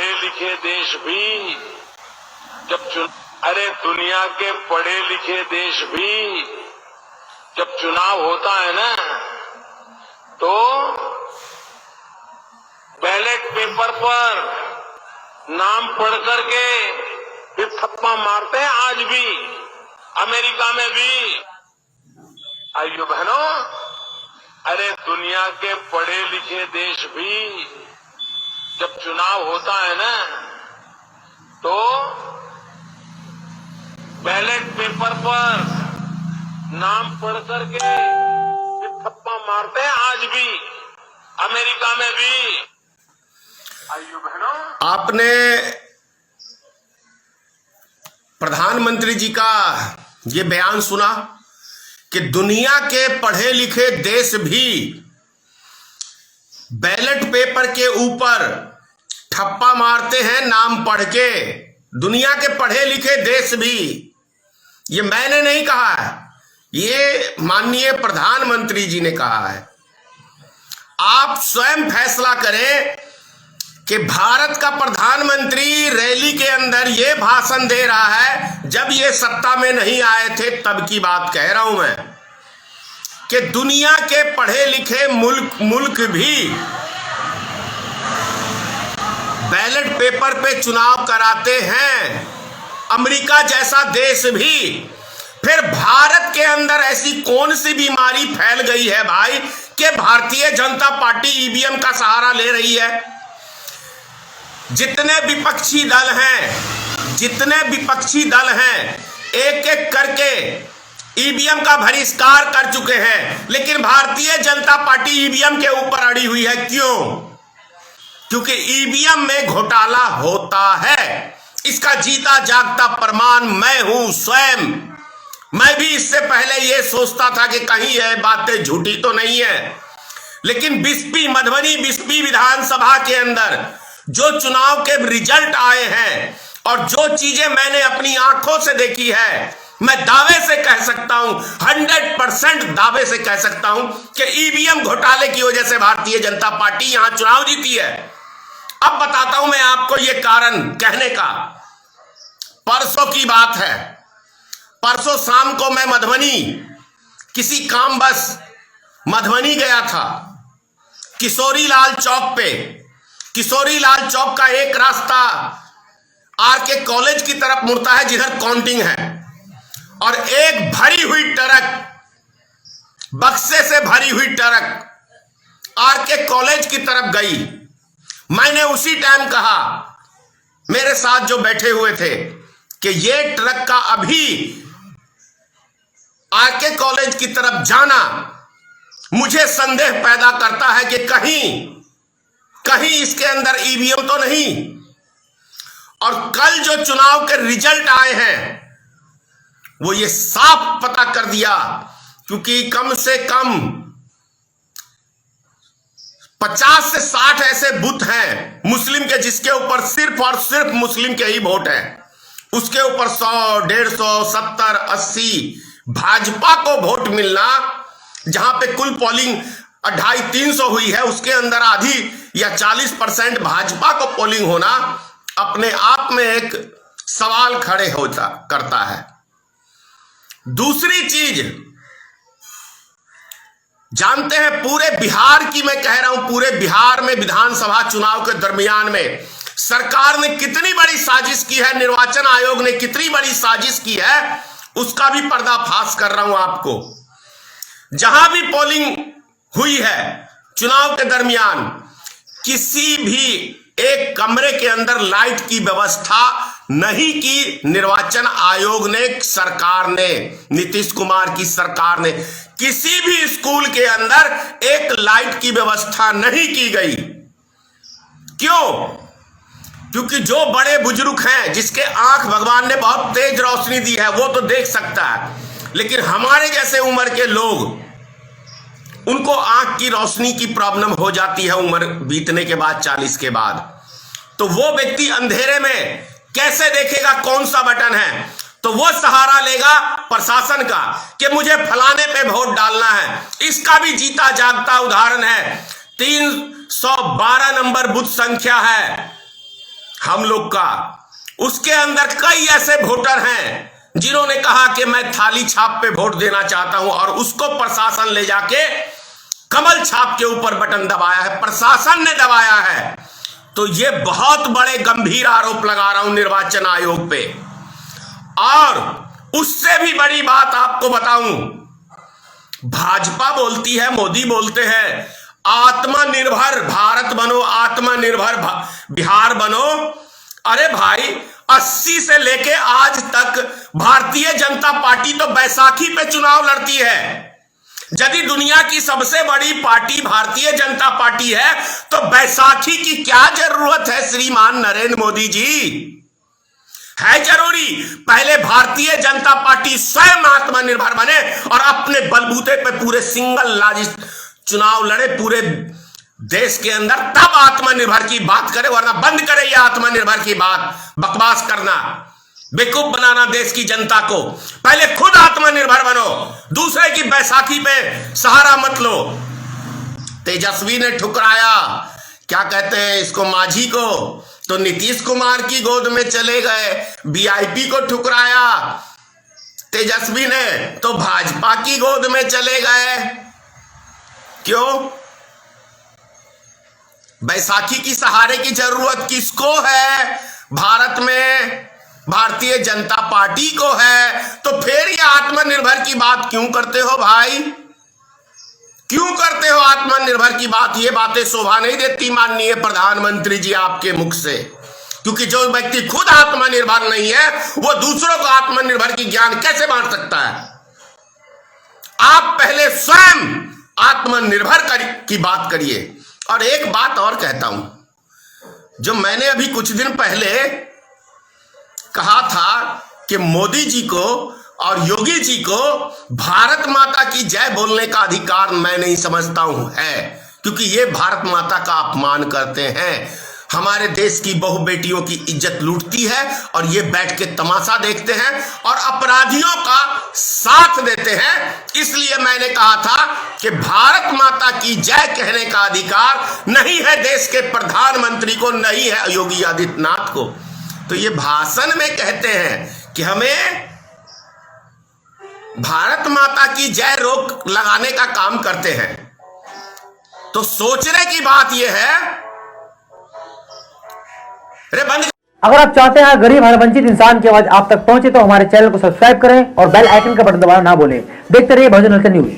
पढ़े लिखे देश भी अरे दुनिया के पढ़े लिखे देश भी जब चुनाव होता है ना, तो बैलेट पेपर पर नाम पढ़ करके फिर थप्पा मारते हैं। आज भी अमेरिका में भी आइयो बहनों, अरे दुनिया के पढ़े लिखे देश भी जब चुनाव होता है ना, तो बैलेट पेपर पर नाम पढ़ करके फिर थप्पा मारते हैं। आज भी अमेरिका में भी आइयो बहनों। आपने प्रधानमंत्री जी का ये बयान सुना कि दुनिया के पढ़े लिखे देश भी बैलेट पेपर के ऊपर ठप्पा मारते हैं नाम पढ़ के। दुनिया के पढ़े लिखे देश भी, ये मैंने नहीं कहा है, ये माननीय प्रधानमंत्री जी ने कहा है। आप स्वयं फैसला करें कि भारत का प्रधानमंत्री रैली के अंदर ये भाषण दे रहा है, जब ये सत्ता में नहीं आए थे तब की बात कह रहा हूं मैं, कि दुनिया के पढ़े लिखे मुल्क भी बैलेट पेपर पे चुनाव कराते हैं, अमेरिका जैसा देश भी। फिर भारत के अंदर ऐसी कौन सी बीमारी फैल गई है भाई कि भारतीय जनता पार्टी ईवीएम का सहारा ले रही है? जितने विपक्षी दल हैं एक एक करके ईवीएम का बहिष्कार कर चुके हैं, लेकिन भारतीय जनता पार्टी ईवीएम के ऊपर अड़ी हुई है। क्यों? क्योंकि ईवीएम में घोटाला होता है। इसका जीता जागता प्रमाण मैं हूं स्वयं। मैं भी इससे पहले यह सोचता था कि कहीं यह बातें झूठी तो नहीं है, लेकिन मधुबनी बिस्पी विधानसभा के अंदर जो चुनाव के रिजल्ट आए हैं और जो चीजें मैंने अपनी आंखों से देखी है, मैं दावे से कह सकता हूं, 100% दावे से कह सकता हूं कि ईवीएम घोटाले की वजह से भारतीय जनता पार्टी यहां चुनाव जीती है। अब बताता हूं मैं आपको ये कारण कहने का। परसों की बात है, परसों शाम को मैं मधुबनी किसी काम बस मधुबनी गया था। किशोरी लाल चौक का एक रास्ता आरके कॉलेज की तरफ मुड़ता है, जिधर काउंटिंग है, और एक भरी हुई ट्रक, बक्से से भरी हुई ट्रक आरके कॉलेज की तरफ गई। मैंने उसी टाइम कहा मेरे साथ जो बैठे हुए थे कि ये ट्रक का अभी आरके कॉलेज की तरफ जाना मुझे संदेह पैदा करता है कि कहीं इसके अंदर ईवीएम तो नहीं। और कल जो चुनाव के रिजल्ट आए हैं वो ये साफ पता कर दिया, क्योंकि कम से कम 50 से 60 ऐसे बूथ हैं मुस्लिम के जिसके ऊपर सिर्फ और सिर्फ मुस्लिम के ही वोट है। उसके ऊपर 100, 150, 70, 80 भाजपा को वोट मिलना, जहां पे कुल पोलिंग 250-300 हुई है, उसके अंदर आधी या 40% भाजपा को पोलिंग होना अपने आप में एक सवाल खड़े करता है। दूसरी चीज जानते हैं, पूरे बिहार की मैं कह रहा हूं, पूरे बिहार में विधानसभा चुनाव के दरमियान में सरकार ने कितनी बड़ी साजिश की है, निर्वाचन आयोग ने कितनी बड़ी साजिश की है, उसका भी पर्दाफाश कर रहा हूं आपको। जहां भी पोलिंग हुई है चुनाव के दरमियान, किसी भी एक कमरे के अंदर लाइट की व्यवस्था नहीं की निर्वाचन आयोग ने, सरकार ने, नीतीश कुमार की सरकार ने। किसी भी स्कूल के अंदर एक लाइट की व्यवस्था नहीं की गई। क्यों? क्योंकि जो बड़े बुजुर्ग हैं, जिसके आंख भगवान ने बहुत तेज रोशनी दी है, वो तो देख सकता है, लेकिन हमारे जैसे उम्र के लोग, उनको आंख की रोशनी की प्रॉब्लम हो जाती है उम्र बीतने के बाद, 40 के बाद। तो वो व्यक्ति अंधेरे में कैसे देखेगा कौन सा बटन है? तो वो सहारा लेगा प्रशासन का कि मुझे फलाने पे वोट डालना है। इसका भी जीता जागता उदाहरण है, 312 नंबर बूथ संख्या है हम लोग का, उसके अंदर कई ऐसे वोटर हैं जिन्होंने कहा कि मैं थाली छाप पे वोट देना चाहता हूं, और उसको प्रशासन ले जाके कमल छाप के ऊपर बटन दबाया है, प्रशासन ने दबाया है। तो ये बहुत बड़े गंभीर आरोप लगा रहा हूं निर्वाचन आयोग पे। और उससे भी बड़ी बात आपको बताऊं, भाजपा बोलती है, मोदी बोलते हैं आत्मनिर्भर भारत बनो, आत्मनिर्भर बिहार बनो। अरे भाई 80 से लेके आज तक भारतीय जनता पार्टी तो बैसाखी पे चुनाव लड़ती है। यदि दुनिया की सबसे बड़ी पार्टी भारतीय जनता पार्टी है तो बैसाखी की क्या जरूरत है श्रीमान नरेंद्र मोदी जी? है जरूरी? पहले भारतीय जनता पार्टी स्वयं आत्मनिर्भर बने और अपने बलबूते पे पूरे सिंगल लार्जेस्ट चुनाव लड़े पूरे देश के अंदर, तब आत्मनिर्भर की बात करे, वरना बंद करे ये आत्मनिर्भर की बात, बकवास करना, बेवकूफ बनाना देश की जनता को। पहले खुद आत्मनिर्भर बनो, दूसरे की बैसाखी पे सहारा मत लो। तेजस्वी ने ठुकराया, क्या कहते हैं इसको, माझी को, तो नीतीश कुमार की गोद में चले गए। वीआईपी को ठुकराया तेजस्वी ने, तो भाजपा की गोद में चले गए। क्यों? बैसाखी की सहारे की जरूरत किसको है? भारत में भारतीय जनता पार्टी को है। तो फिर ये आत्मनिर्भर की बात क्यों करते हो भाई? क्यों करते हो आत्मनिर्भर की बात? ये बातें शोभा नहीं देती माननीय प्रधानमंत्री जी आपके मुख से, क्योंकि जो व्यक्ति खुद आत्मनिर्भर नहीं है वो दूसरों को आत्मनिर्भर की ज्ञान कैसे बांट सकता है? आप पहले स्वयं आत्मनिर्भर की बात करिए। और एक बात और कहता हूं, जो मैंने अभी कुछ दिन पहले कहा था कि मोदी जी को और योगी जी को भारत माता की जय बोलने का अधिकार मैं नहीं समझता हूं है, क्योंकि ये भारत माता का अपमान करते हैं, हमारे देश की बहु बेटियों की इज्जत लूटती है, और ये बैठ के तमाशा देखते हैं और अपराधियों का साथ देते हैं। इसलिए मैंने कहा था कि भारत माता की जय कहने का अधिकार नहीं है देश के प्रधानमंत्री को, नहीं है योगी आदित्यनाथ को। तो ये भाषण में कहते हैं कि हमें भारत माता की जय रोक लगाने का काम करते हैं। तो सोचने की बात यह है, अगर आप चाहते हैं गरीब हर वंचित इंसान की आवाज आप तक पहुंचे तो हमारे चैनल को सब्सक्राइब करें और बेल आइकन का बटन दबाना ना भूलें। देखते रहिए बहुजन न्यूज।